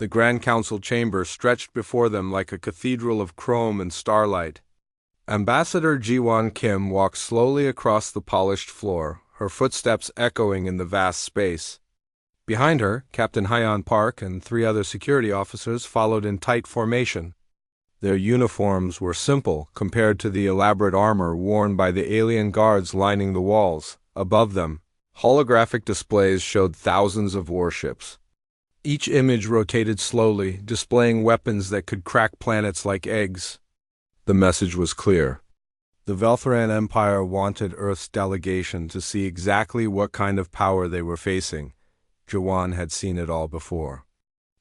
The Grand Council chamber stretched before them like a cathedral of chrome and starlight. Ambassador Ji-won Kim walked slowly across the polished floor, her footsteps echoing in the vast space. Behind her, Captain Hyeon Park and 3 other security officers followed in tight formation. Their uniforms were simple compared to the elaborate armor worn by the alien guards lining the walls. Above them, holographic displays showed thousands of warships. Each image rotated slowly, displaying weapons that could crack planets like eggs. The message was clear. The Veltharan Empire wanted Earth's delegation to see exactly what kind of power they were facing. Ji-won had seen it all before.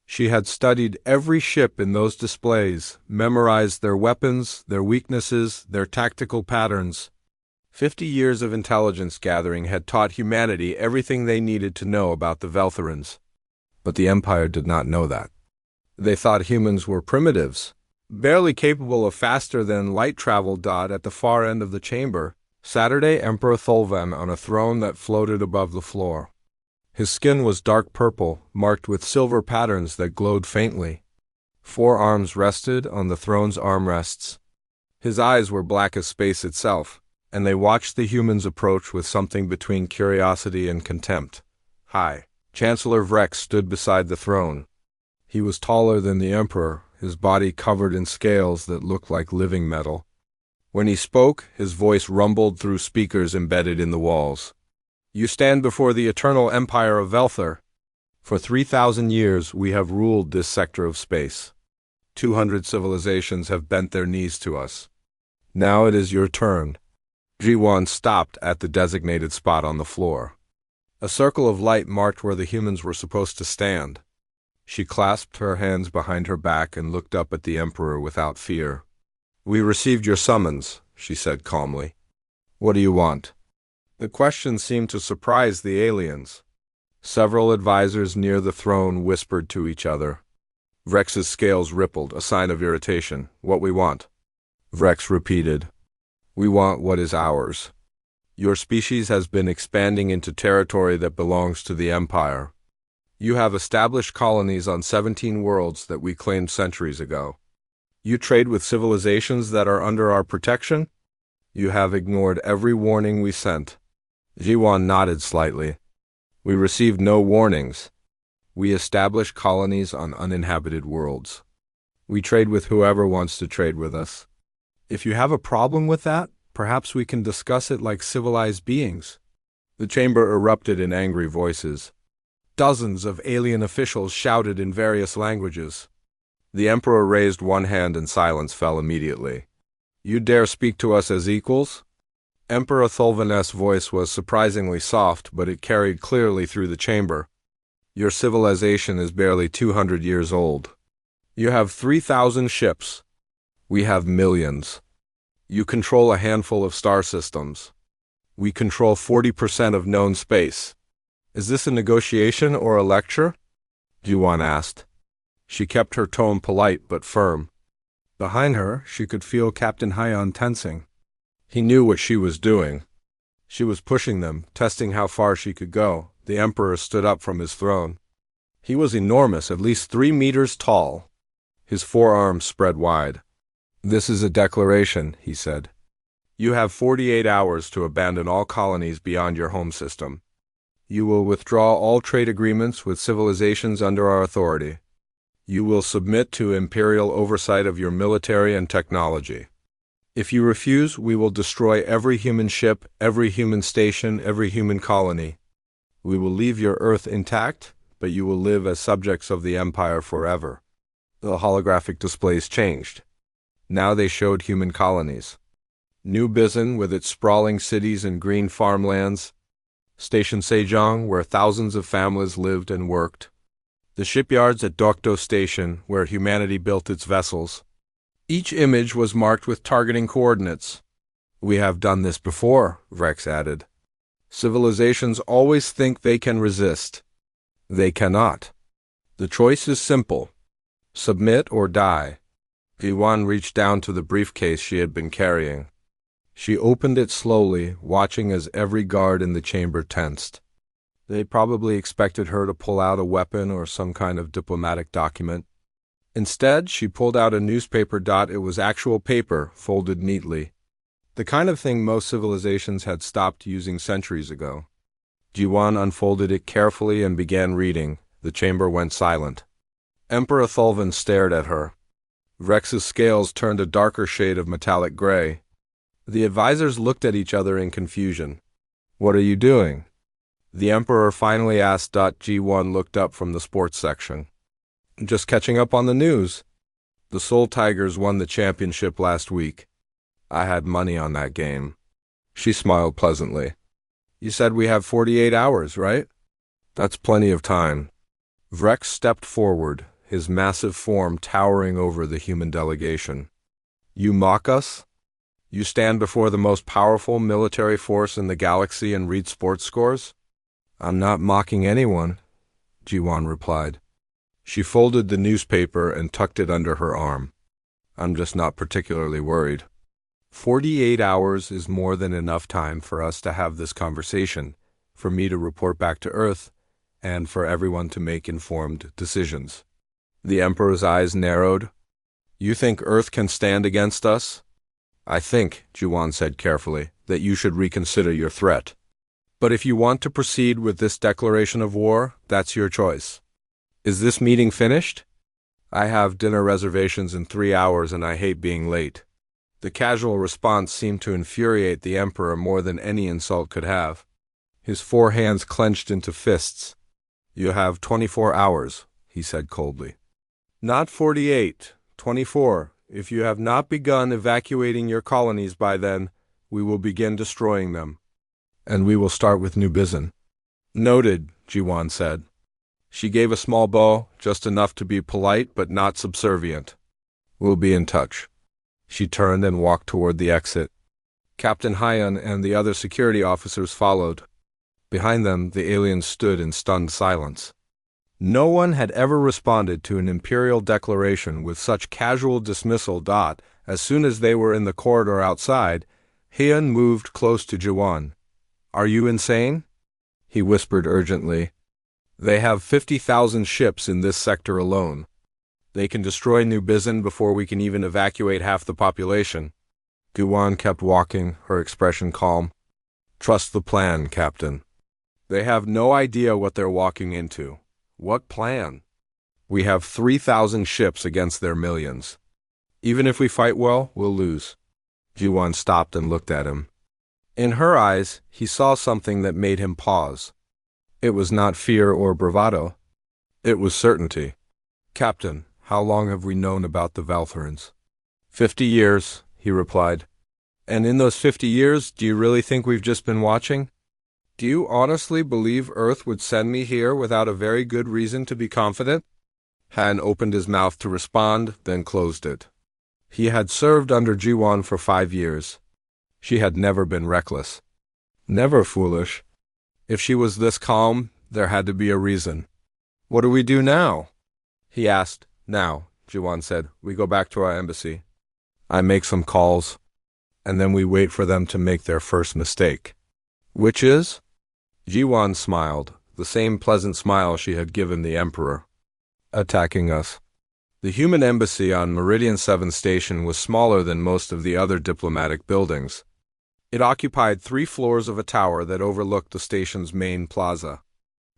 She had studied every ship in those displays, memorized their weapons, their weaknesses, their tactical patterns. 50 years of intelligence gathering had taught humanity everything they needed to know about the Veltharans. But the Empire did not know that. They thought humans were primitives, barely capable of faster-than-light travel. At the far end of the chamber, Saturday Emperor Thulvan on a throne that floated above the floor. His skin was dark purple, marked with silver patterns that glowed faintly. 4 arms rested on the throne's armrests. His eyes were black as space itself, and they watched the humans approach with something between curiosity and contempt. Hi. Chancellor Vrex stood beside the throne. He was taller than the Emperor, his body covered in scales that looked like living metal. When he spoke, his voice rumbled through speakers embedded in the walls. You stand before the eternal empire of Velthar. For 3,000 years we have ruled this sector of space. 200 civilizations have bent their knees to us. Now it is your turn. Ji-won stopped at the designated spot on the floor. A circle of light marked where the humans were supposed to stand. She clasped her hands behind her back and looked up at the Emperor without fear. We received your summons, she said calmly. What do you want? The question seemed to surprise the aliens. Several advisors near the throne whispered to each other. Vrex's scales rippled, a sign of irritation. What we want? Vrex repeated. We want what is ours. Your species has been expanding into territory that belongs to the Empire. You have established colonies on 17 worlds that we claimed centuries ago. You trade with civilizations that are under our protection? You have ignored every warning we sent. Ji-won nodded slightly. We received no warnings. We establish colonies on uninhabited worlds. We trade with whoever wants to trade with us. If you have a problem with that, perhaps we can discuss it like civilized beings. The chamber erupted in angry voices. Dozens of alien officials shouted in various languages. The Emperor raised one hand and silence fell immediately. You dare speak to us as equals? Emperor Thulvan's voice was surprisingly soft, but it carried clearly through the chamber. Your civilization is barely 200 years old. You have 3,000 ships. We have millions. You control a handful of star systems. We control 40% of known space. Is this a negotiation or a lecture? Ji-won asked. She kept her tone polite but firm. Behind her, she could feel Captain Hyeon tensing. He knew what she was doing. She was pushing them, testing how far she could go. The Emperor stood up from his throne. He was enormous, at least 3 meters tall. His forearms spread wide. This is a declaration, he said. You have 48 hours to abandon all colonies beyond your home system. You will withdraw all trade agreements with civilizations under our authority. You will submit to imperial oversight of your military and technology. If you refuse, we will destroy every human ship, every human station, every human colony. We will leave your Earth intact, but you will live as subjects of the Empire forever. The holographic displays changed. Now they showed human colonies. New Bizen with its sprawling cities and green farmlands. Station Sejong, where thousands of families lived and worked. The shipyards at Dokdo Station, where humanity built its vessels. Each image was marked with targeting coordinates. We have done this before, Vrex added. Civilizations always think they can resist. They cannot. The choice is simple. Submit or die. Ji-won reached down to the briefcase she had been carrying. She opened it slowly, watching as every guard in the chamber tensed. They probably expected her to pull out a weapon or some kind of diplomatic document. Instead, she pulled out a newspaper. It was actual paper, folded neatly. The kind of thing most civilizations had stopped using centuries ago. Jiwan unfolded it carefully and began reading. The chamber went silent. Emperor Thulvan stared at her. Vrex's scales turned a darker shade of metallic gray. The advisors looked at each other in confusion. "What are you doing?" the Emperor finally asked. G1 looked up from the sports section. "Just catching up on the news. The Soul Tigers won the championship last week. I had money on that game." She smiled pleasantly. "You said we have 48 hours, right?" "That's plenty of time." Vrex stepped forward, his massive form towering over the human delegation. "You mock us? You stand before the most powerful military force in the galaxy and read sports scores?" "I'm not mocking anyone," Jiwan replied. She folded the newspaper and tucked it under her arm. "I'm just not particularly worried. 48 hours is more than enough time for us to have this conversation, for me to report back to Earth, and for everyone to make informed decisions." The Emperor's eyes narrowed. "You think Earth can stand against us?" "I think," Jiwan said carefully, "that you should reconsider your threat. But if you want to proceed with this declaration of war, that's your choice. Is this meeting finished?" "I have dinner reservations in 3 hours and I hate being late." The casual response seemed to infuriate the Emperor more than any insult could have. His 4 hands clenched into fists. "You have 24 hours, he said coldly. "Not 48, 24. If you have not begun evacuating your colonies by then, we will begin destroying them. And we will start with New Bizin." "Noted," Jiwan said. She gave a small bow, just enough to be polite but not subservient. "We'll be in touch." She turned and walked toward the exit. Captain Hyun and the other security officers followed. Behind them, the aliens stood in stunned silence. No one had ever responded to an imperial declaration with such casual dismissal. As soon as they were in the corridor outside, Hyun moved close to Jiwan. "Are you insane?" he whispered urgently. "They have 50,000 ships in this sector alone. They can destroy New Bizin before we can even evacuate half the population." Jiwan kept walking, her expression calm. "Trust the plan, Captain. They have no idea what they're walking into." "What plan?" "We have 3,000 ships against their millions. Even if we fight well, we'll lose." Jiwan stopped and looked at him. In her eyes, he saw something that made him pause. It was not fear or bravado. It was certainty. "Captain, how long have we known about the Valthorans?" 50 years, he replied. "And in those 50 years, do you really think we've just been watching? Do you honestly believe Earth would send me here without a very good reason to be confident?" Han opened his mouth to respond, then closed it. He had served under Jiwan for 5 years. She had never been reckless. Never foolish. If she was this calm, there had to be a reason. "What do we do now?" he asked. "Now," Jiwan said, "we go back to our embassy. I make some calls, and then we wait for them to make their first mistake." "Which is?" Jiwan smiled, the same pleasant smile she had given the Emperor. "Attacking us." The human embassy on Meridian 7 Station was smaller than most of the other diplomatic buildings. It occupied 3 floors of a tower that overlooked the station's main plaza.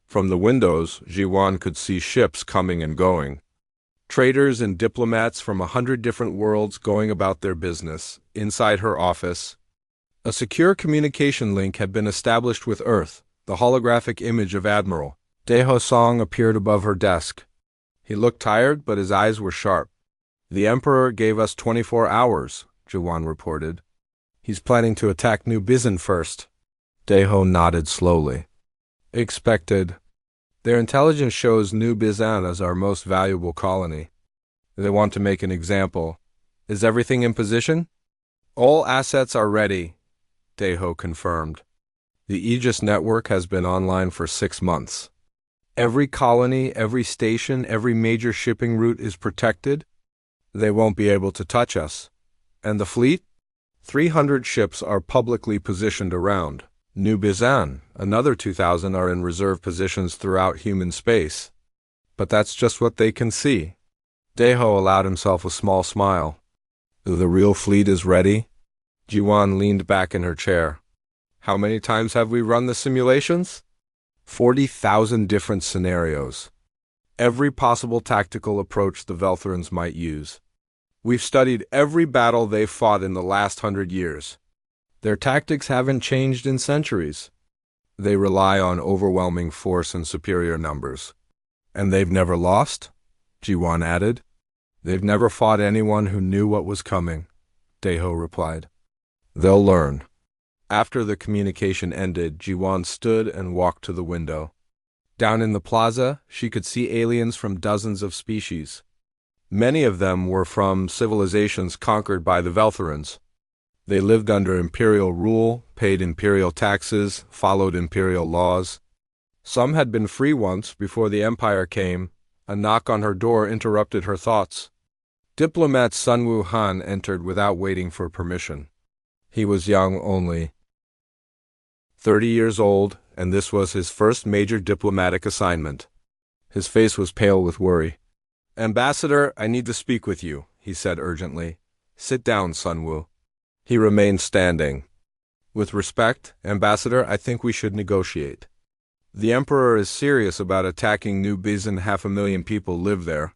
From the windows, Jiwan could see ships coming and going. Traders and diplomats from 100 different worlds going about their business. Inside her office, a secure communication link had been established with Earth. The holographic image of Admiral Daeho Song appeared above her desk. He looked tired, but his eyes were sharp. "The Emperor gave us 24 hours, Jiwan reported. "He's planning to attack New Bizin first." Daeho nodded slowly. "Expected. Their intelligence shows New Bizin as our most valuable colony. They want to make an example. Is everything in position?" "All assets are ready," Daeho confirmed. "The Aegis network has been online for 6 months. Every colony, every station, every major shipping route is protected. They won't be able to touch us. And the fleet? 300 ships are publicly positioned around. New Bizan, another 2,000 are in reserve positions throughout human space. But that's just what they can see. Deho allowed himself a small smile. The real fleet is ready? Jiwan leaned back in her chair. How many times have we run the simulations? 40,000 different scenarios. Every possible tactical approach the Veltherans might use. We've studied every battle they've fought in the last 100 years. Their tactics haven't changed in centuries. They rely on overwhelming force and superior numbers. And they've never lost? Jiwan added. They've never fought anyone who knew what was coming, Deho replied. They'll learn. After the communication ended, Jiwan stood and walked to the window. Down in the plaza, she could see aliens from dozens of species. Many of them were from civilizations conquered by the Veltherans. They lived under imperial rule, paid imperial taxes, followed imperial laws. Some had been free once before the Empire came. A knock on her door interrupted her thoughts. Diplomat Sunwoo Han entered without waiting for permission. He was young only 30 years old, and this was his first major diplomatic assignment. His face was pale with worry. Ambassador, I need to speak with you, he said urgently. Sit down, Sunwoo. He remained standing. With respect, Ambassador, I think we should negotiate. The Emperor is serious about attacking New Bizan. 500,000 people live there.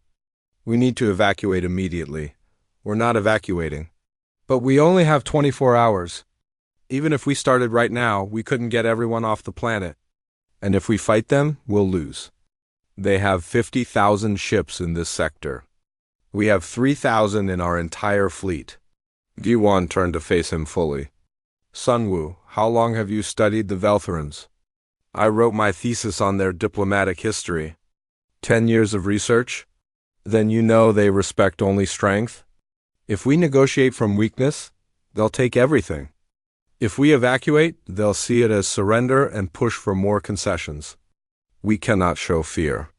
We need to evacuate immediately. We're not evacuating. But we only have 24 hours. Even if we started right now, we couldn't get everyone off the planet. And if we fight them, we'll lose. They have 50,000 ships in this sector. We have 3,000 in our entire fleet. Jiwan turned to face him fully. Sunwoo, how long have you studied the Veltherans? I wrote my thesis on their diplomatic history. 10 years of research? Then you know they respect only strength? If we negotiate from weakness, they'll take everything. If we evacuate, they'll see it as surrender and push for more concessions. We cannot show fear.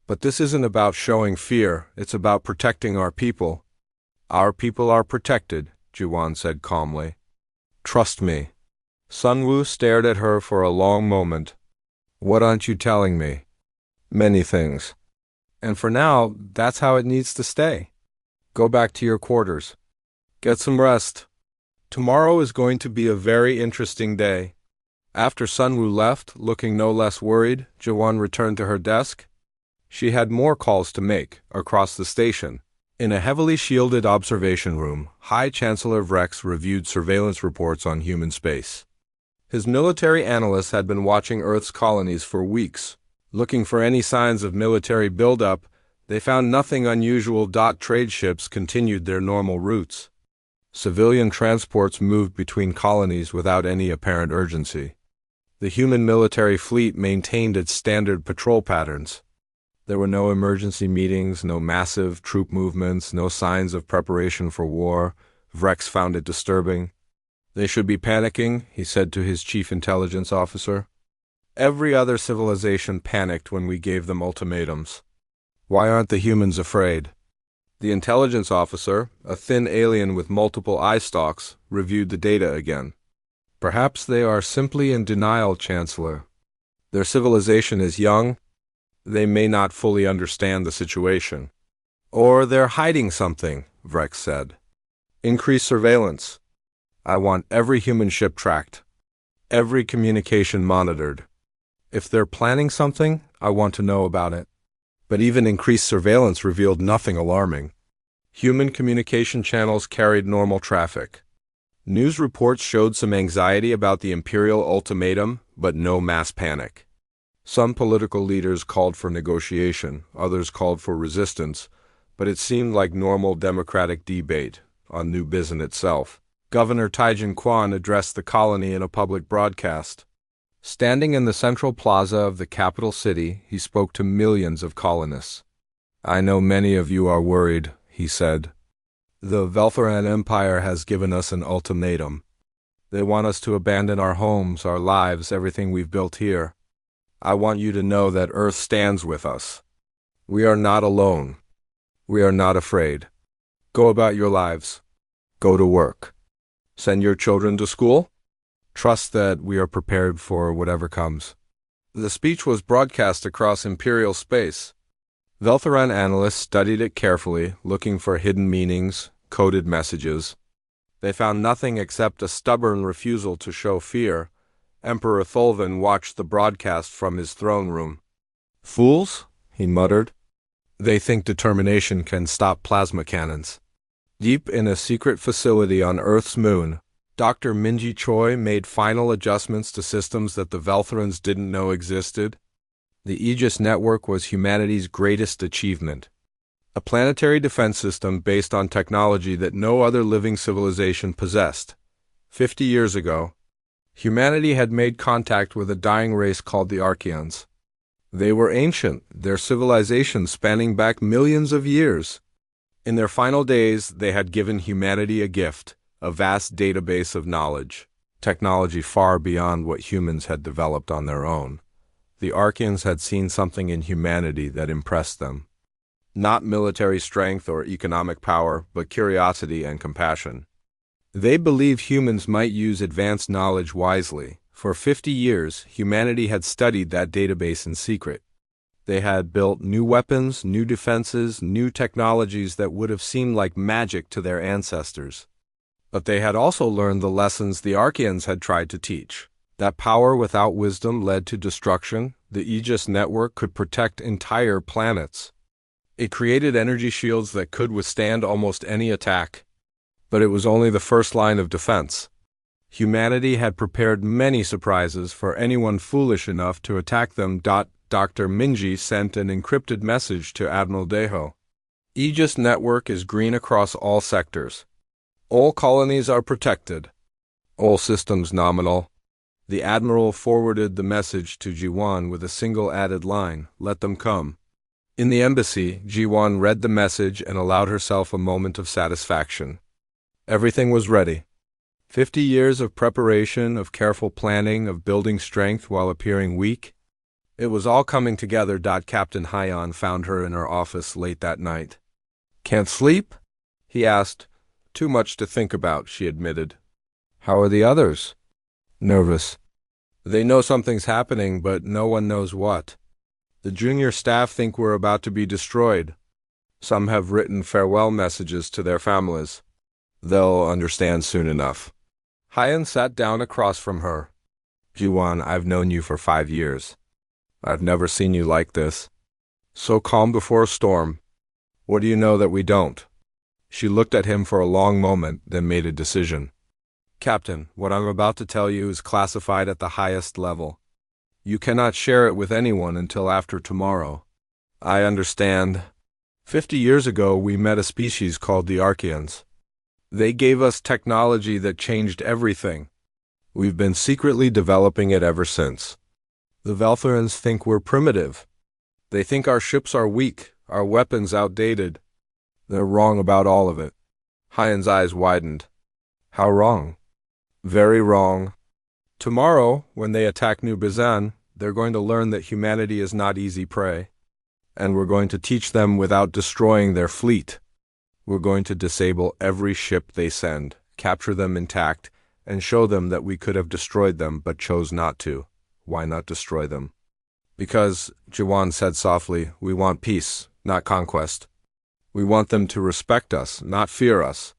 But this isn't about showing fear, it's about protecting our people. Our people are protected, Jiwan said calmly. Trust me. Sunwoo stared at her for a long moment. What aren't you telling me? Many things. And for now, that's how it needs to stay. Go back to your quarters. Get some rest. Tomorrow is going to be a very interesting day. After Sunwoo left, looking no less worried, Jiwan returned to her desk. She had more calls to make, across the station. In a heavily shielded observation room, High Chancellor Vrex reviewed surveillance reports on human space. His military analysts had been watching Earth's colonies for weeks. Looking for any signs of military buildup, they found nothing unusual. Trade ships continued their normal routes. Civilian transports moved between colonies without any apparent urgency. The human military fleet maintained its standard patrol patterns. There were no emergency meetings, no massive troop movements, no signs of preparation for war. Vrex found it disturbing. They should be panicking, he said to his chief intelligence officer. Every other civilization panicked when we gave them ultimatums. Why aren't the humans afraid? The intelligence officer, a thin alien with multiple eye stalks, reviewed the data again. Perhaps they are simply in denial, Chancellor. Their civilization is young. They may not fully understand the situation. Or they're hiding something, Vrex said. Increase surveillance. I want every human ship tracked. Every communication monitored. If they're planning something, I want to know about it. But even increased surveillance revealed nothing alarming. Human communication channels carried normal traffic. News reports showed some anxiety about the Imperial ultimatum, but no mass panic. Some political leaders called for negotiation, others called for resistance, but it seemed like normal democratic debate on New Bizan itself. Governor Taijin Quan addressed the colony in a public broadcast. Standing in the central plaza of the capital city, he spoke to millions of colonists. I know many of you are worried, he said. The Veltheran Empire has given us an ultimatum. They want us to abandon our homes, our lives, everything we've built here. I want you to know that Earth stands with us. We are not alone. We are not afraid. Go about your lives. Go to work. Send your children to school? Trust that we are prepared for whatever comes. The speech was broadcast across Imperial space. Veltheran analysts studied it carefully, looking for hidden meanings, coded messages. They found nothing except a stubborn refusal to show fear. Emperor Thulvan watched the broadcast from his throne room. "Fools," he muttered. "They think determination can stop plasma cannons." Deep in a secret facility on Earth's moon, Dr. Minji Choi made final adjustments to systems that the Veltherans didn't know existed. The Aegis network was humanity's greatest achievement. A planetary defense system based on technology that no other living civilization possessed. 50 years ago, humanity had made contact with a dying race called the Archeans. They were ancient, their civilization spanning back millions of years. In their final days, they had given humanity a gift, a vast database of knowledge, technology far beyond what humans had developed on their own. The Archeans had seen something in humanity that impressed them. Not military strength or economic power, but curiosity and compassion. They believed humans might use advanced knowledge wisely. For 50 years, humanity had studied that database in secret. They had built new weapons, new defenses, new technologies that would have seemed like magic to their ancestors. But they had also learned the lessons the Archeans had tried to teach. That power without wisdom led to destruction. The Aegis network could protect entire planets. It created energy shields that could withstand almost any attack. But it was only the first line of defense. Humanity had prepared many surprises for anyone foolish enough to attack them. Dr. Minji sent an encrypted message to Admiral Deho. Aegis network is green across all sectors. All colonies are protected. All systems nominal. The Admiral forwarded the message to Jiwan with a single added line, "Let them come." In the embassy, Jiwan read the message and allowed herself a moment of satisfaction. Everything was ready. 50 years of preparation, of careful planning, of building strength while appearing weak. It was all coming together. Captain Hyon found her in her office late that night. "Can't sleep?" he asked. "Too much to think about," she admitted. "How are the others?" "Nervous. They know something's happening, but no one knows what. The junior staff think we're about to be destroyed. Some have written farewell messages to their families. They'll understand soon enough." Hyon sat down across from her. "Jiwan, I've known you for 5 years. I've never seen you like this. So calm before a storm. What do you know that we don't?" She looked at him for a long moment, then made a decision. "Captain, what I'm about to tell you is classified at the highest level. You cannot share it with anyone until after tomorrow." "I understand. 50 years ago, we met a species called the Archeans. They gave us technology that changed everything. We've been secretly developing it ever since. The Veltherans think we're primitive. They think our ships are weak, our weapons outdated. They're wrong about all of it." Hyon's eyes widened. "How wrong?" "Very wrong. Tomorrow, when they attack New Bizan, they're going to learn that humanity is not easy prey. And we're going to teach them without destroying their fleet. We're going to disable every ship they send, capture them intact, and show them that we could have destroyed them but chose not to. Why not destroy them?" "Because," Jiwan said softly, "we want peace, not conquest. We want them to respect us, not fear us.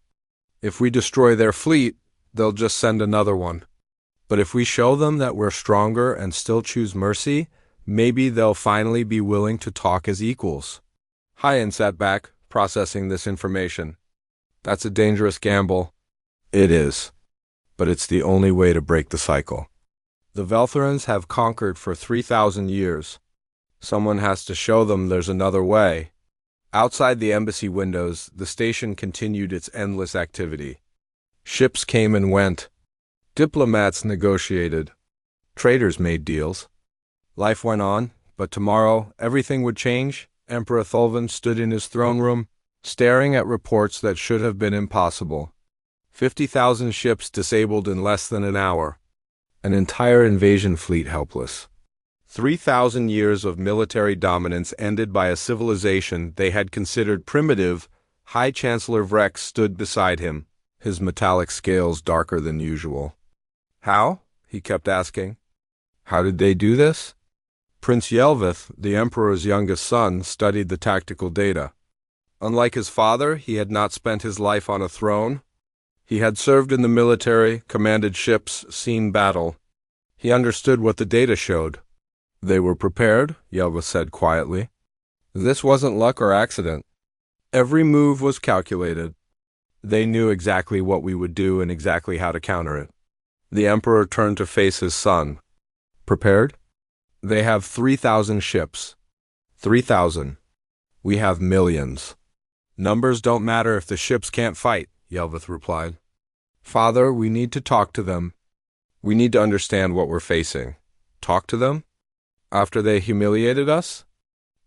If we destroy their fleet, they'll just send another one. But if we show them that we're stronger and still choose mercy, maybe they'll finally be willing to talk as equals." Hyon sat back, processing this information. "That's a dangerous gamble." "It is. But it's the only way to break the cycle. The Veltherans have conquered for 3,000 years. Someone has to show them there's another way." Outside the embassy windows, the station continued its endless activity. Ships came and went. Diplomats negotiated. Traders made deals. Life went on, but tomorrow everything would change. Emperor Thulvan stood in his throne room, staring at reports that should have been impossible. 50,000 ships disabled in less than an hour. An entire invasion fleet helpless. 3,000 years of military dominance ended by a civilization they had considered primitive. High Chancellor Vrex stood beside him, his metallic scales darker than usual. "How?" he kept asking. How did they do this? Prince Yelvith, the Emperor's youngest son, studied the tactical data. Unlike his father, he had not spent his life on a throne. He had served in the military, commanded ships, seen battle. He understood what the data showed. They were prepared, Yelvith said quietly. This wasn't luck or accident. Every move was calculated. They knew exactly what we would do and exactly how to counter it. The Emperor turned to face his son. Prepared? They have 3,000 ships. 3,000. We have millions. Numbers don't matter if the ships can't fight, Yelvith replied. Father, we need to talk to them. We need to understand what we're facing. Talk to them? After they humiliated us?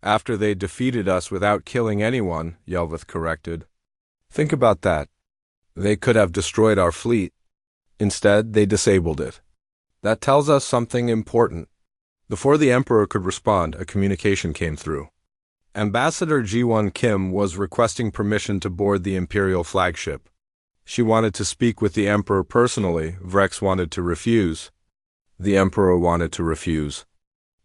After they defeated us without killing anyone, Yelvith corrected. Think about that. They could have destroyed our fleet. Instead, they disabled it. That tells us something important. Before the Emperor could respond, a communication came through. Ambassador Ji-won Kim was requesting permission to board the Imperial flagship. She wanted to speak with the Emperor personally. Vrex wanted to refuse. The Emperor wanted to refuse.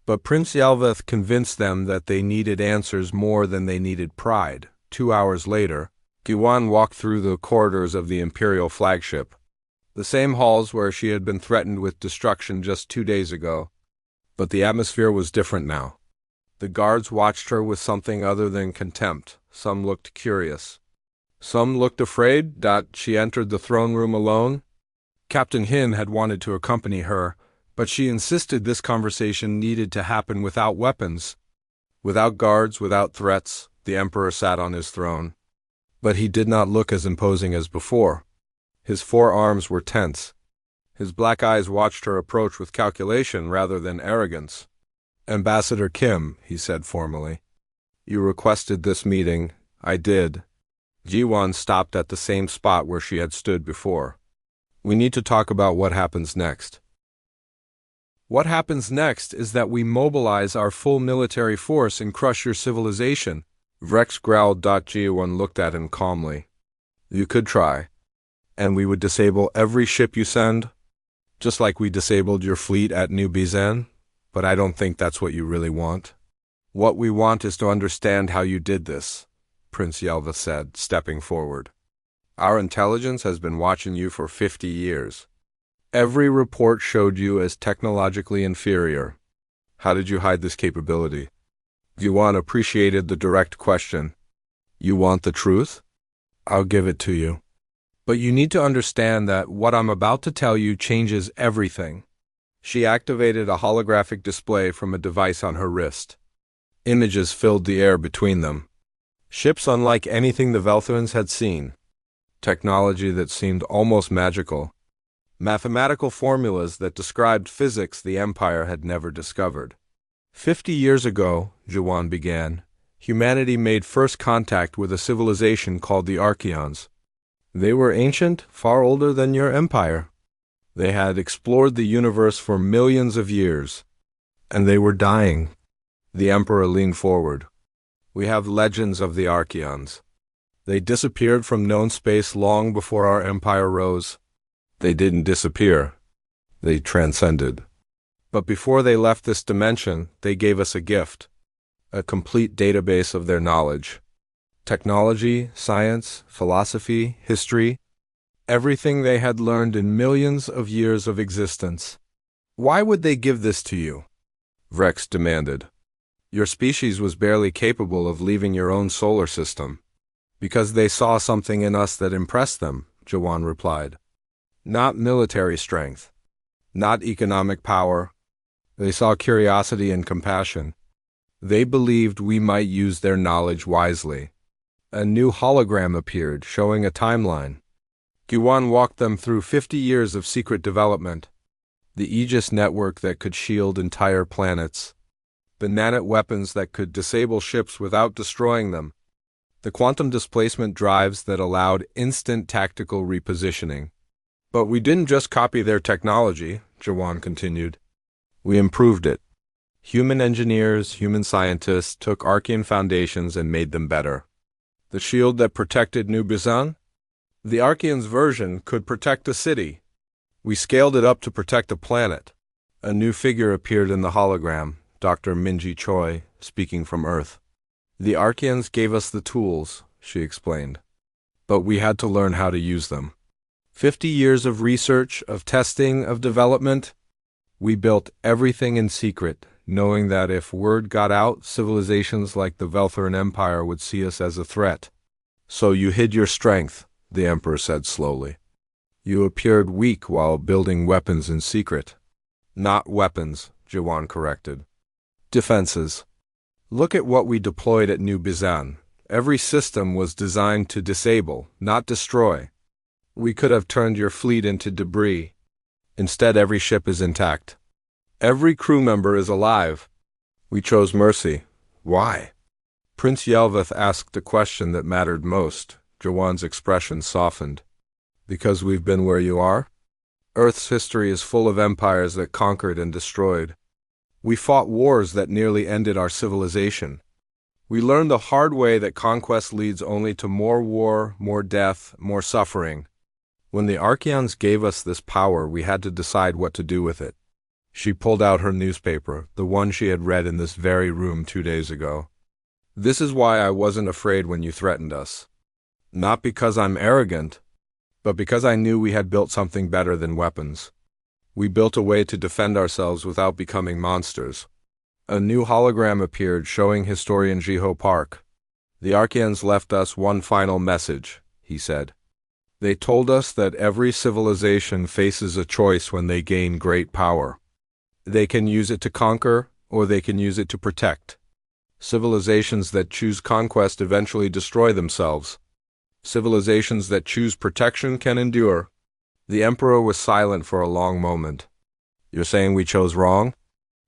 But Prince Yelvith convinced them that they needed answers more than they needed pride. 2 hours later, Gi-won walked through the corridors of the Imperial flagship, the same halls where she had been threatened with destruction just 2 days ago. But the atmosphere was different now. The guards watched her with something other than contempt. Some looked curious. Some looked afraid that she entered the throne room alone. Captain Hin had wanted to accompany her, but she insisted this conversation needed to happen without weapons. Without guards, without threats, the Emperor sat on his throne. But he did not look as imposing as before. His 4 arms were tense. His black eyes watched her approach with calculation rather than arrogance. Ambassador Kim, he said formally. You requested this meeting. I did. Ji-won stopped at the same spot where she had stood before. We need to talk about what happens next. What happens next is that we mobilize our full military force and crush your civilization. Vrex growled. Ji-won looked at him calmly. You could try. And we would disable every ship you send, just like we disabled your fleet at New Bizan. But I don't think that's what you really want. What we want is to understand how you did this, Prince Yelvith said, stepping forward. Our intelligence has been watching you for 50 years. Every report showed you as technologically inferior. How did you hide this capability? Yuan appreciated the direct question. You want the truth? I'll give it to you. But you need to understand that what I'm about to tell you changes everything. She activated a holographic display from a device on her wrist. Images filled the air between them. Ships unlike anything the Velthuans had seen. Technology that seemed almost magical. Mathematical formulas that described physics the Empire had never discovered. 50 years ago, Ji-won began, humanity made first contact with a civilization called the Archaeans. They were ancient, far older than your empire. They had explored the universe for millions of years. And they were dying. The Emperor leaned forward. We have legends of the Archaeans. They disappeared from known space long before our empire rose. They didn't disappear. They transcended. But before they left this dimension, they gave us a gift. A complete database of their knowledge. Technology, science, philosophy, history. Everything they had learned in millions of years of existence. Why would they give this to you? Vrex demanded. Your species was barely capable of leaving your own solar system. Because they saw something in us that impressed them, Ji-won replied. Not military strength. Not economic power. They saw curiosity and compassion. They believed we might use their knowledge wisely. A new hologram appeared, showing a timeline. Ji-won walked them through 50 years of secret development. The Aegis network that could shield entire planets. The nanite weapons that could disable ships without destroying them. The quantum displacement drives that allowed instant tactical repositioning. But we didn't just copy their technology, Ji-won continued. We improved it. Human engineers, human scientists took Archean foundations and made them better. The shield that protected New Bizan? The Archean's version could protect a city. We scaled it up to protect the planet. A new figure appeared in the hologram, Dr. Minji Choi, speaking from Earth. The Archeans gave us the tools, she explained. But we had to learn how to use them. 50 years of research, of testing, of development. We built everything in secret, knowing that if word got out, civilizations like the Veltheran Empire would see us as a threat. So you hid your strength, the Emperor said slowly. You appeared weak while building weapons in secret. Not weapons, Jiwan corrected. Defenses. Look at what we deployed at New Bizan. Every system was designed to disable, not destroy. We could have turned your fleet into debris. Instead, every ship is intact. Every crew member is alive. We chose mercy. Why? Prince Yelvath asked the question that mattered most. Jiwan's expression softened. Because we've been where you are? Earth's history is full of empires that conquered and destroyed. We fought wars that nearly ended our civilization. We learned the hard way that conquest leads only to more war, more death, more suffering. When the Archeans gave us this power, we had to decide what to do with it. She pulled out her newspaper, the one she had read in this very room 2 days ago. This is why I wasn't afraid when you threatened us. Not because I'm arrogant, but because I knew we had built something better than weapons. We built a way to defend ourselves without becoming monsters. A new hologram appeared showing historian Jiho Park. The Archeans left us one final message, he said. They told us that every civilization faces a choice when they gain great power. They can use it to conquer, or they can use it to protect. Civilizations that choose conquest eventually destroy themselves. Civilizations that choose protection can endure. The Emperor was silent for a long moment. You're saying we chose wrong?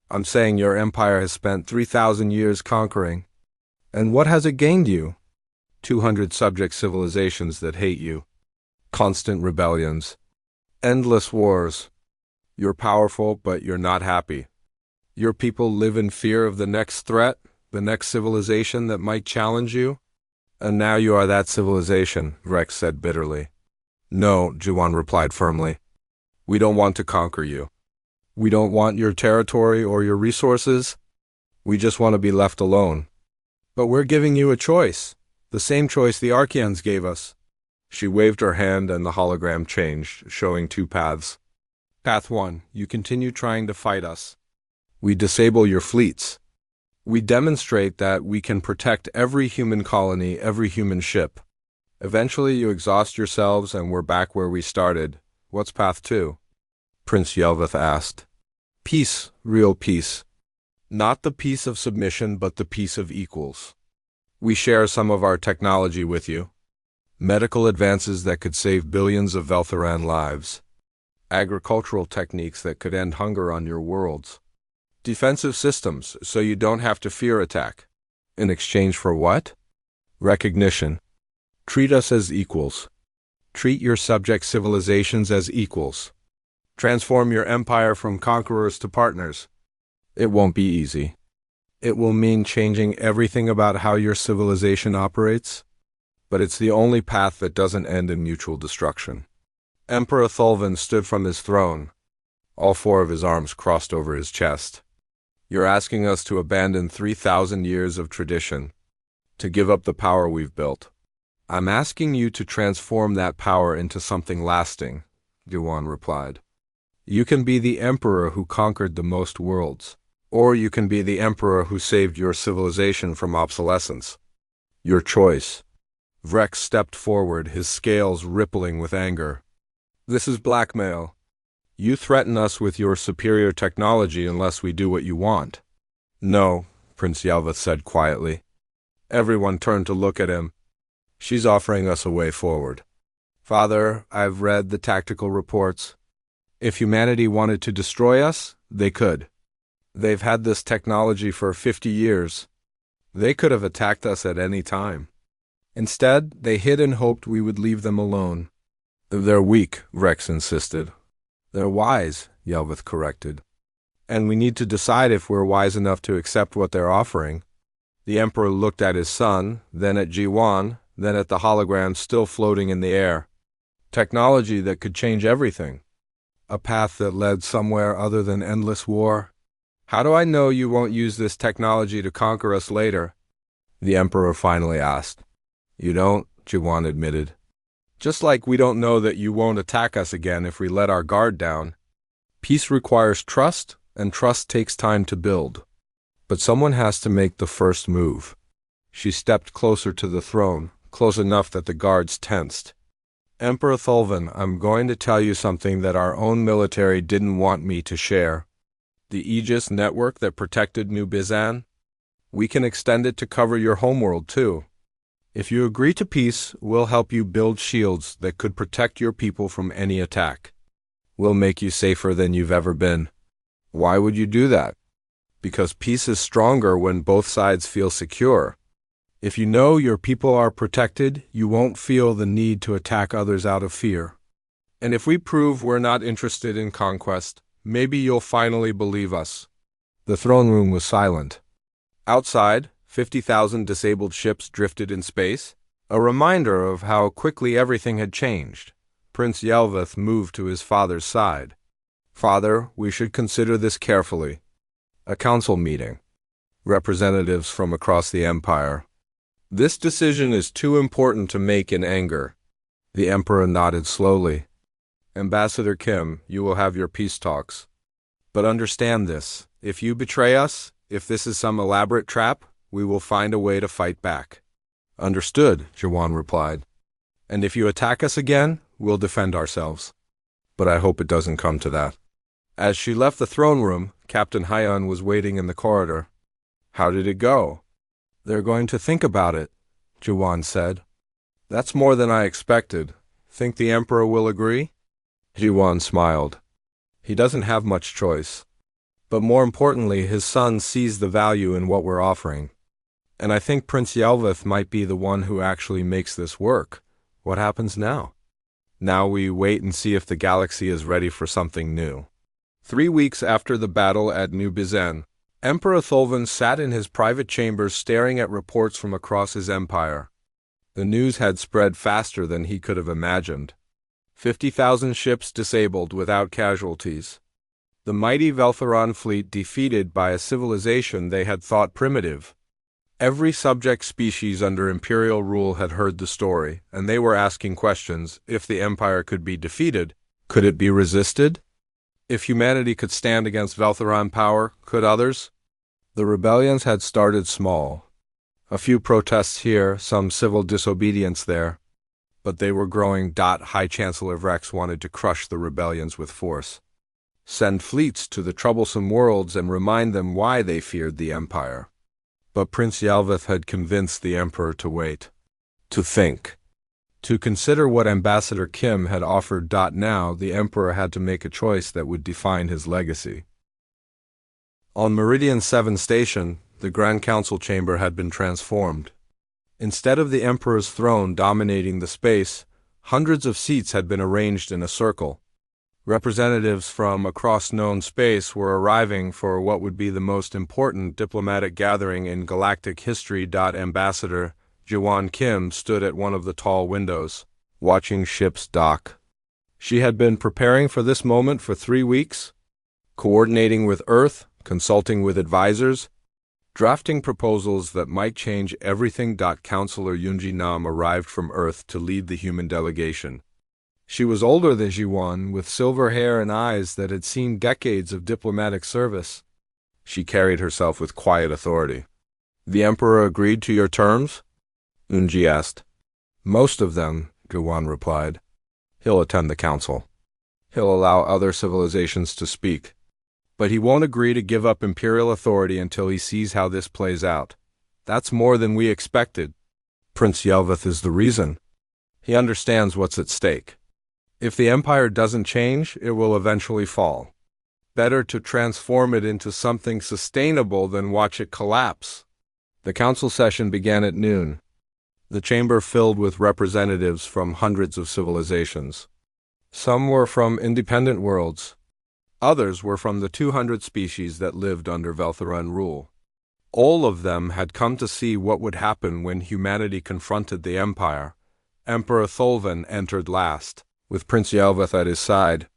I'm saying your empire has spent 3,000 years conquering. And what has it gained you? 200 subject civilizations that hate you. Constant rebellions. Endless wars. You're powerful, but you're not happy. Your people live in fear of the next threat, the next civilization that might challenge you. And now you are that civilization, Rex said bitterly. No, Jiwan replied firmly. We don't want to conquer you. We don't want your territory or your resources. We just want to be left alone. But we're giving you a choice, the same choice the Archeans gave us. She waved her hand and the hologram changed, showing 2 paths. Path 1, you continue trying to fight us. We disable your fleets. We demonstrate that we can protect every human colony, every human ship. Eventually you exhaust yourselves and we're back where we started. What's path 2? Prince Yelvath asked. Peace, real peace. Not the peace of submission, but the peace of equals. We share some of our technology with you. Medical advances that could save billions of Veltheran lives. Agricultural techniques that could end hunger on your worlds. Defensive systems, so you don't have to fear attack. In exchange for what? Recognition. Treat us as equals. Treat your subject civilizations as equals. Transform your empire from conquerors to partners. It won't be easy. It will mean changing everything about how your civilization operates, but it's the only path that doesn't end in mutual destruction. Emperor Thulvan stood from his throne. All 4 of his arms crossed over his chest. You're asking us to abandon 3,000 years of tradition, to give up the power we've built. I'm asking you to transform that power into something lasting, Jiwan replied. You can be the emperor who conquered the most worlds, or you can be the emperor who saved your civilization from obsolescence. Your choice. Vrex stepped forward, his scales rippling with anger. This is blackmail. You threaten us with your superior technology unless we do what you want. No, Prince Yelvath said quietly. Everyone turned to look at him. She's offering us a way forward. Father, I've read the tactical reports. If humanity wanted to destroy us, they could. They've had this technology for 50 years. They could have attacked us at any time. Instead, they hid and hoped we would leave them alone. They're weak, Rex insisted. They're wise, Yelvath corrected. And we need to decide if we're wise enough to accept what they're offering. The Emperor looked at his son, then at Jiwan, then at the hologram still floating in the air. Technology that could change everything. A path that led somewhere other than endless war? How do I know you won't use this technology to conquer us later? The Emperor finally asked. You don't, Jiwan admitted. Just like we don't know that you won't attack us again if we let our guard down. Peace requires trust, and trust takes time to build. But someone has to make the first move. She stepped closer to the throne, close enough that the guards tensed. Emperor Thulvan, I'm going to tell you something that our own military didn't want me to share. The Aegis network that protected New Bizan? We can extend it to cover your homeworld too. If you agree to peace, we'll help you build shields that could protect your people from any attack. We'll make you safer than you've ever been. Why would you do that? Because peace is stronger when both sides feel secure. If you know your people are protected, you won't feel the need to attack others out of fear. And if we prove we're not interested in conquest, maybe you'll finally believe us. The throne room was silent. Outside, 50,000 disabled ships drifted in space, a reminder of how quickly everything had changed. Prince Yelvath moved to his father's side. Father, we should consider this carefully. A council meeting. Representatives from across the empire. This decision is too important to make in anger. The Emperor nodded slowly. Ambassador Kim, you will have your peace talks. But understand this, if you betray us, if this is some elaborate trap, we will find a way to fight back. Understood, Jiwan replied. And if you attack us again, we'll defend ourselves. But I hope it doesn't come to that. As she left the throne room, Captain Hyun was waiting in the corridor. How did it go? They're going to think about it, Jiwan said. That's more than I expected. Think the Emperor will agree? Jiwan smiled. He doesn't have much choice. But more importantly, his son sees the value in what we're offering. And I think Prince Yelvath might be the one who actually makes this work. What happens now? Now we wait and see if the galaxy is ready for something new. 3 weeks after the battle at New Bizan, Emperor Thulvan sat in his private chambers staring at reports from across his empire. The news had spread faster than he could have imagined. 50,000 ships disabled without casualties. The mighty Veltheron fleet defeated by a civilization they had thought primitive. Every subject species under Imperial rule had heard the story, and they were asking questions. If the Empire could be defeated, could it be resisted? If humanity could stand against Veltheron power, could others? The rebellions had started small. A few protests here, some civil disobedience there. But they were growing. High Chancellor Vrex wanted to crush the rebellions with force. Send fleets to the troublesome worlds and remind them why they feared the Empire. But Prince Yelvath had convinced the Emperor to wait. To think. To consider what Ambassador Kim had offered. Now, the Emperor had to make a choice that would define his legacy. On Meridian 7 Station, the Grand Council chamber had been transformed. Instead of the Emperor's throne dominating the space, hundreds of seats had been arranged in a circle. Representatives from across known space were arriving for what would be the most important diplomatic gathering in galactic history. Ambassador Jiwan Kim stood at one of the tall windows, watching ships dock. She had been preparing for this moment for 3 weeks, coordinating with Earth, consulting with advisors, drafting proposals that might change everything. Counselor Yunji Nam arrived from Earth to lead the human delegation. She was older than Jiwan, with silver hair and eyes that had seen decades of diplomatic service. She carried herself with quiet authority. The Emperor agreed to your terms? Yunji asked. Most of them, Jiwan replied. He'll attend the council. He'll allow other civilizations to speak. But he won't agree to give up imperial authority until he sees how this plays out. That's more than we expected. Prince Yelvath is the reason. He understands what's at stake. If the Empire doesn't change, it will eventually fall. Better to transform it into something sustainable than watch it collapse. The council session began at noon. The chamber filled with representatives from hundreds of civilizations. Some were from independent worlds. Others were from the 200 species that lived under Veltheron rule. All of them had come to see what would happen when humanity confronted the Empire. Emperor Thulvan entered last, with Prince Yelvath at his side.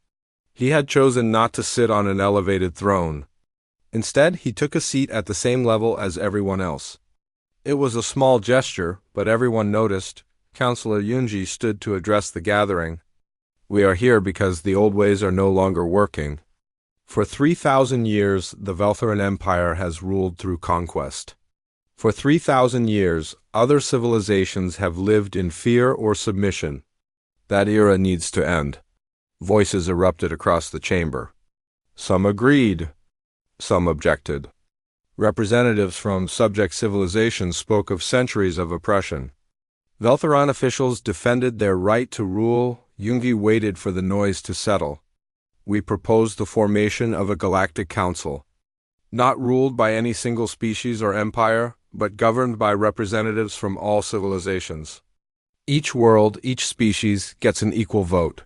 He had chosen not to sit on an elevated throne. Instead, he took a seat at the same level as everyone else. It was a small gesture, but everyone noticed. Counselor Yunji stood to address the gathering. We are here because the old ways are no longer working. For 3,000 years, the Veltheran Empire has ruled through conquest. For 3,000 years, other civilizations have lived in fear or submission. That era needs to end. Voices erupted across the chamber. Some agreed. Some objected. Representatives from subject civilizations spoke of centuries of oppression. Veltheran officials defended their right to rule. Yungi waited for the noise to settle. We proposed the formation of a galactic council, not ruled by any single species or empire, but governed by representatives from all civilizations. Each world, each species, gets an equal vote.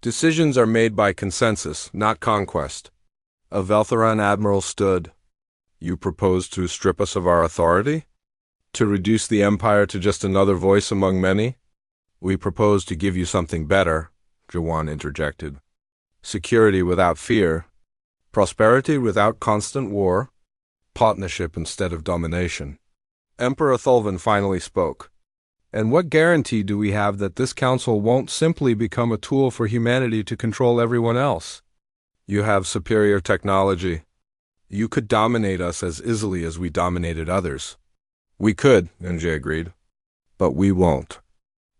Decisions are made by consensus, not conquest. A Veltheran admiral stood. You propose to strip us of our authority? To reduce the empire to just another voice among many? We propose to give you something better, Jawan interjected. Security without fear, prosperity without constant war, partnership instead of domination. Emperor Thulvan finally spoke. And what guarantee do we have that this council won't simply become a tool for humanity to control everyone else? You have superior technology. You could dominate us as easily as we dominated others. We could, NJ agreed. But we won't.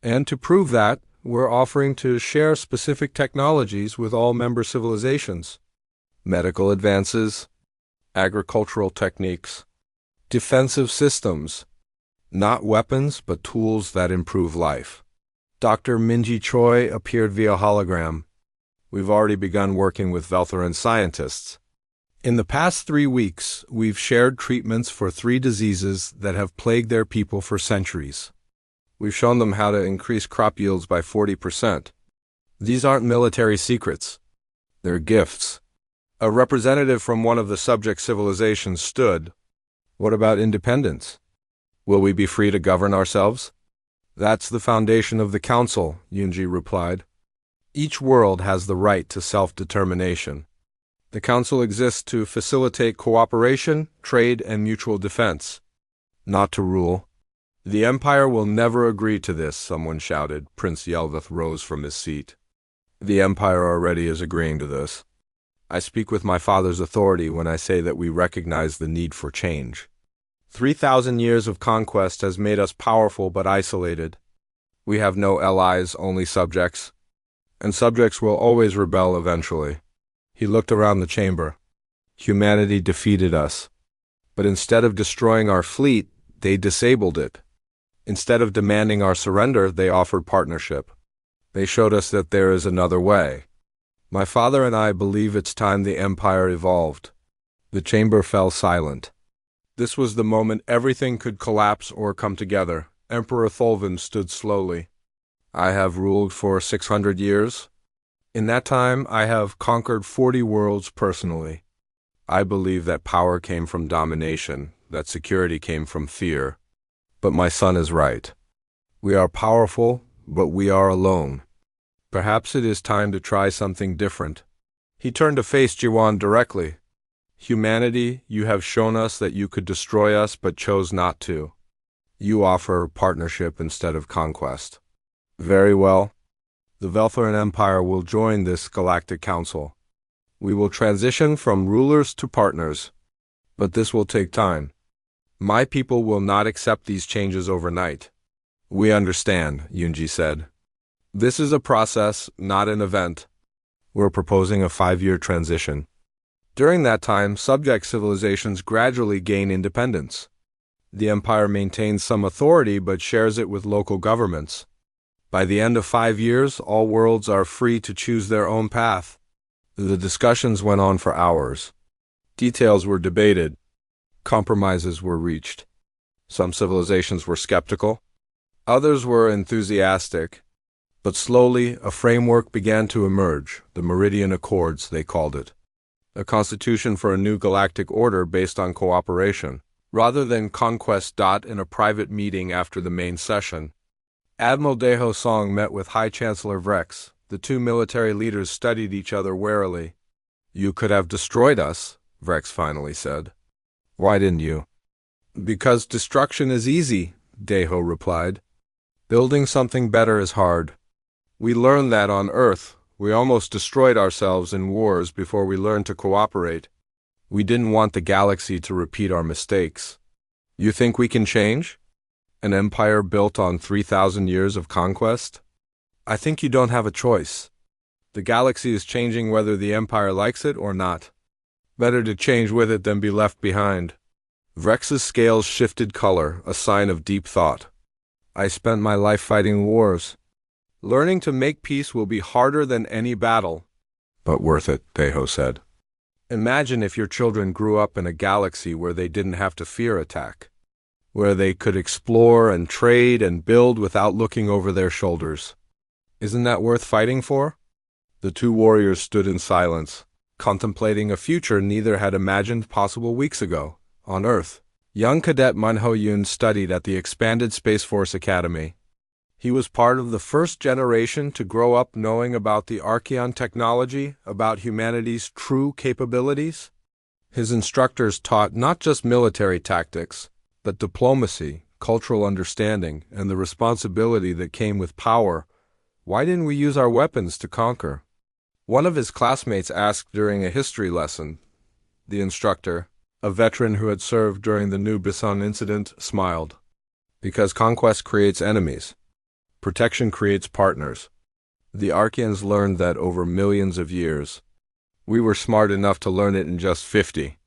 And to prove that, we're offering to share specific technologies with all member civilizations. Medical advances, agricultural techniques, defensive systems, not weapons but tools that improve life. Dr. Minji Choi appeared via hologram. We've already begun working with Veltheran scientists. In the past 3 weeks, we've shared treatments for 3 diseases that have plagued their people for centuries. We've shown them how to increase crop yields by 40%. These aren't military secrets. They're gifts. A representative from one of the subject civilizations stood. What about independence? Will we be free to govern ourselves? That's the foundation of the council, Yunji replied. Each world has the right to self-determination. The council exists to facilitate cooperation, trade, and mutual defense, not to rule. The Empire will never agree to this, someone shouted. Prince Yelvath rose from his seat. The Empire already is agreeing to this. I speak with my father's authority when I say that we recognize the need for change. 3,000 years of conquest has made us powerful but isolated. We have no allies, only subjects. And subjects will always rebel eventually. He looked around the chamber. Humanity defeated us. But instead of destroying our fleet, they disabled it. Instead of demanding our surrender, they offered partnership. They showed us that there is another way. My father and I believe it's time the Empire evolved. The chamber fell silent. This was the moment everything could collapse or come together. Emperor Thulvan stood slowly. I have ruled for 600 years. In that time, I have conquered 40 worlds personally. I believe that power came from domination, that security came from fear. But my son is right. We are powerful, but we are alone. Perhaps it is time to try something different. He turned to face Jiwan directly. Humanity, you have shown us that you could destroy us but chose not to. You offer partnership instead of conquest. Very well. The Veltheran Empire will join this galactic council. We will transition from rulers to partners. But this will take time. My people will not accept these changes overnight. We understand, Yunji said. This is a process, not an event. We're proposing a 5-year transition. During that time, subject civilizations gradually gain independence. The empire maintains some authority but shares it with local governments. By the end of 5 years, all worlds are free to choose their own path. The discussions went on for hours. Details were debated. Compromises were reached. Some civilizations were skeptical. Others were enthusiastic. But slowly, a framework began to emerge, the Meridian Accords, they called it. A constitution for a new galactic order based on cooperation, rather than conquest. In a private meeting after the main session, Admiral Deho Song met with High Chancellor Vrex, The two military leaders studied each other warily. "You could have destroyed us," Vrex finally said. "Why didn't you?" "Because destruction is easy," Deho replied. "Building something better is hard. We learned that on Earth. We almost destroyed ourselves in wars before we learned to cooperate. We didn't want the galaxy to repeat our mistakes. You think we can change? An empire built on 3,000 years of conquest? I think you don't have a choice. The galaxy is changing whether the empire likes it or not. Better to change with it than be left behind." Vrex's scales shifted color, a sign of deep thought. "I spent my life fighting wars. Learning to make peace will be harder than any battle." "But worth it," Deho said. "Imagine if your children grew up in a galaxy where they didn't have to fear attack, where they could explore and trade and build without looking over their shoulders. Isn't that worth fighting for?" The two warriors stood in silence, contemplating a future neither had imagined possible weeks ago. On Earth, young cadet Munho Yun studied at the expanded Space Force Academy. He was part of the first generation to grow up knowing about the Archeon technology, about humanity's true capabilities. His instructors taught not just military tactics, but diplomacy, cultural understanding, and the responsibility that came with power. Why didn't we use our weapons to conquer? One of his classmates asked during a history lesson. The instructor, a veteran who had served during the New Bison incident, smiled. "Because conquest creates enemies. Protection creates partners. The Archeans learned that over millions of years. We were smart enough to learn it in just 50.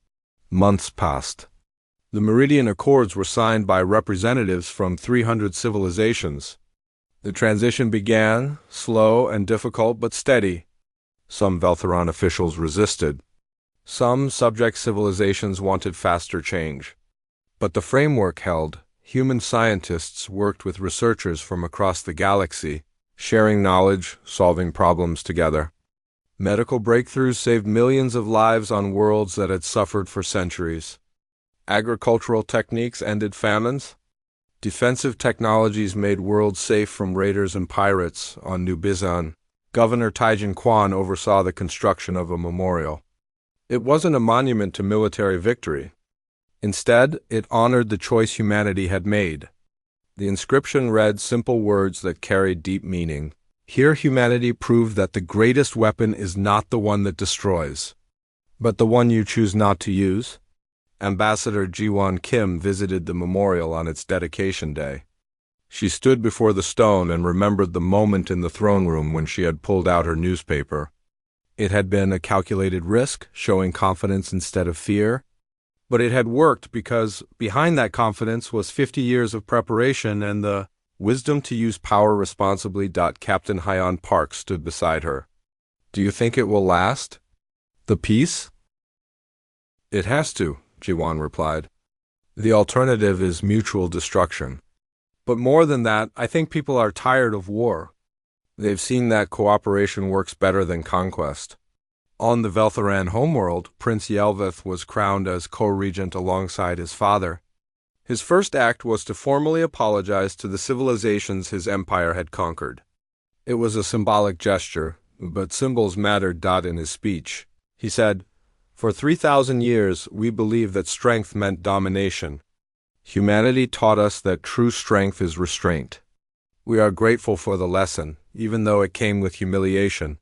Months passed. The Meridian Accords were signed by representatives from 300 civilizations. The transition began, slow and difficult but steady. Some Veltheron officials resisted. Some subject civilizations wanted faster change. But the framework held. Human scientists worked with researchers from across the galaxy, sharing knowledge, solving problems together. Medical breakthroughs saved millions of lives on worlds that had suffered for centuries. Agricultural techniques ended famines. Defensive technologies made worlds safe from raiders and pirates. On New Bison, Governor Taijin Quan oversaw the construction of a memorial. It wasn't a monument to military victory. Instead, it honored the choice humanity had made. The inscription read simple words that carried deep meaning. Here humanity proved that the greatest weapon is not the one that destroys, but the one you choose not to use. Ambassador Jiwon Kim visited the memorial on its dedication day. She stood before the stone and remembered the moment in the throne room when she had pulled out her newspaper. It had been a calculated risk, showing confidence instead of fear. But it had worked because behind that confidence was 50 years of preparation and the wisdom to use power responsibly. Captain Hyon Park stood beside her. "Do you think it will last? The peace?" "It has to," Jiwon replied. "The alternative is mutual destruction. But more than that, I think people are tired of war. They've seen that cooperation works better than conquest." On the Veltheran homeworld, Prince Yelveth was crowned as co-regent alongside his father. His first act was to formally apologize to the civilizations his empire had conquered. It was a symbolic gesture, but symbols mattered. In his speech, he said, "For 3,000 years, we believed that strength meant domination. Humanity taught us that true strength is restraint. We are grateful for the lesson, even though it came with humiliation.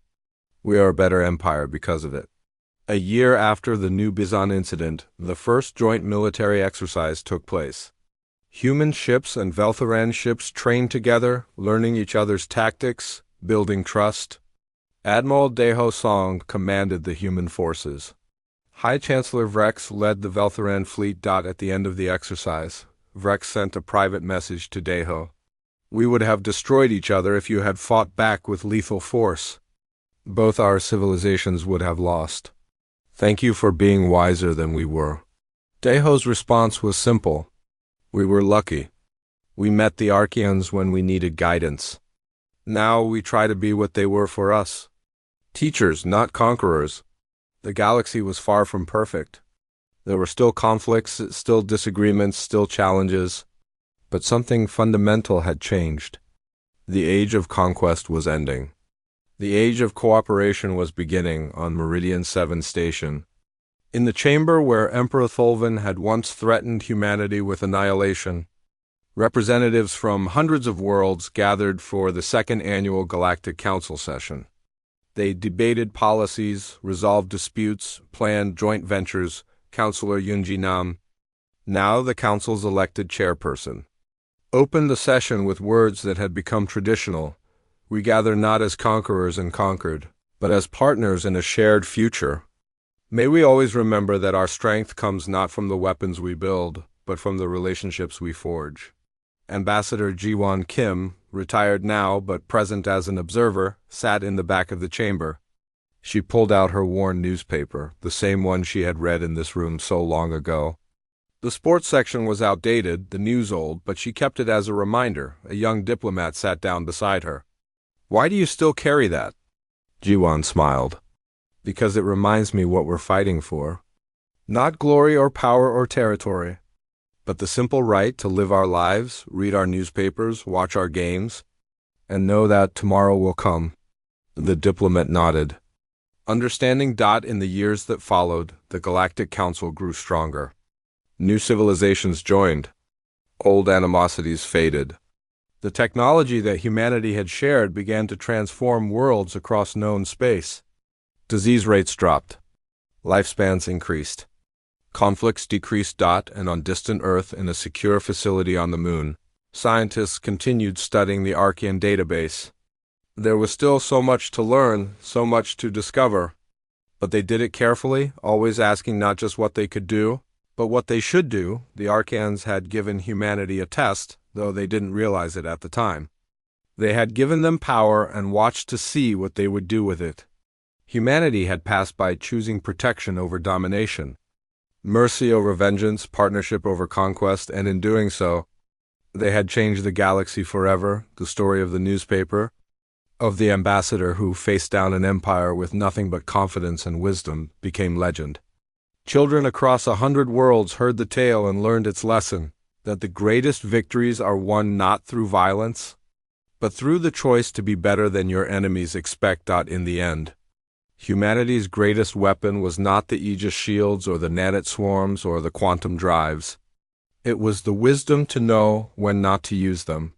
We are a better empire because of it." A year after the New Bison incident, the first joint military exercise took place. Human ships and Veltheran ships trained together, learning each other's tactics, building trust. Admiral Deho Song commanded the human forces. High Chancellor Vrex led the Veltheran fleet. At the end of the exercise, Vrex sent a private message to Deho. "We would have destroyed each other if you had fought back with lethal force. Both our civilizations would have lost. Thank you for being wiser than we were." Deho's response was simple. "We were lucky. We met the Archeons when we needed guidance. Now we try to be what they were for us. Teachers, not conquerors." The galaxy was far from perfect. There were still conflicts, still disagreements, still challenges. But something fundamental had changed. The age of conquest was ending. The age of cooperation was beginning on Meridian 7 Station. In the chamber where Emperor Thulvin had once threatened humanity with annihilation, representatives from hundreds of worlds gathered for the second annual Galactic Council session. They debated policies, resolved disputes, planned joint ventures. Councillor Yunji Nam, now the Council's elected chairperson, opened the session with words that had become traditional. We gather not as conquerors and conquered, but as partners in a shared future. May we always remember that our strength comes not from the weapons we build, but from the relationships we forge. Ambassador Jiwon Kim, retired now but present as an observer, sat in the back of the chamber. She pulled out her worn newspaper, the same one she had read in this room so long ago. The sports section was outdated, the news old, but she kept it as a reminder. A young diplomat sat down beside her. "Why do you still carry that?" Jiwon smiled. "Because it reminds me what we're fighting for. Not glory or power or territory, but the simple right to live our lives, read our newspapers, watch our games, and know that tomorrow will come." The diplomat nodded. Understanding. In the years that followed, the Galactic Council grew stronger. New civilizations joined. Old animosities faded. The technology that humanity had shared began to transform worlds across known space. Disease rates dropped. Lifespans increased. Conflicts decreased. And on distant Earth, in a secure facility on the Moon, scientists continued studying the Archean database. There was still so much to learn, so much to discover, but they did it carefully, always asking not just what they could do, but what they should do. The Archans had given humanity a test, though they didn't realize it at the time. They had given them power and watched to see what they would do with it. Humanity had passed by choosing protection over domination, mercy over vengeance, partnership over conquest, and in doing so, they had changed the galaxy forever. The story of the newspaper, of the ambassador who faced down an empire with nothing but confidence and wisdom, became legend. Children across 100 worlds heard the tale and learned its lesson, that the greatest victories are won not through violence, but through the choice to be better than your enemies expect. In the end, humanity's greatest weapon was not the Aegis shields or the nanite swarms or the quantum drives. It was the wisdom to know when not to use them,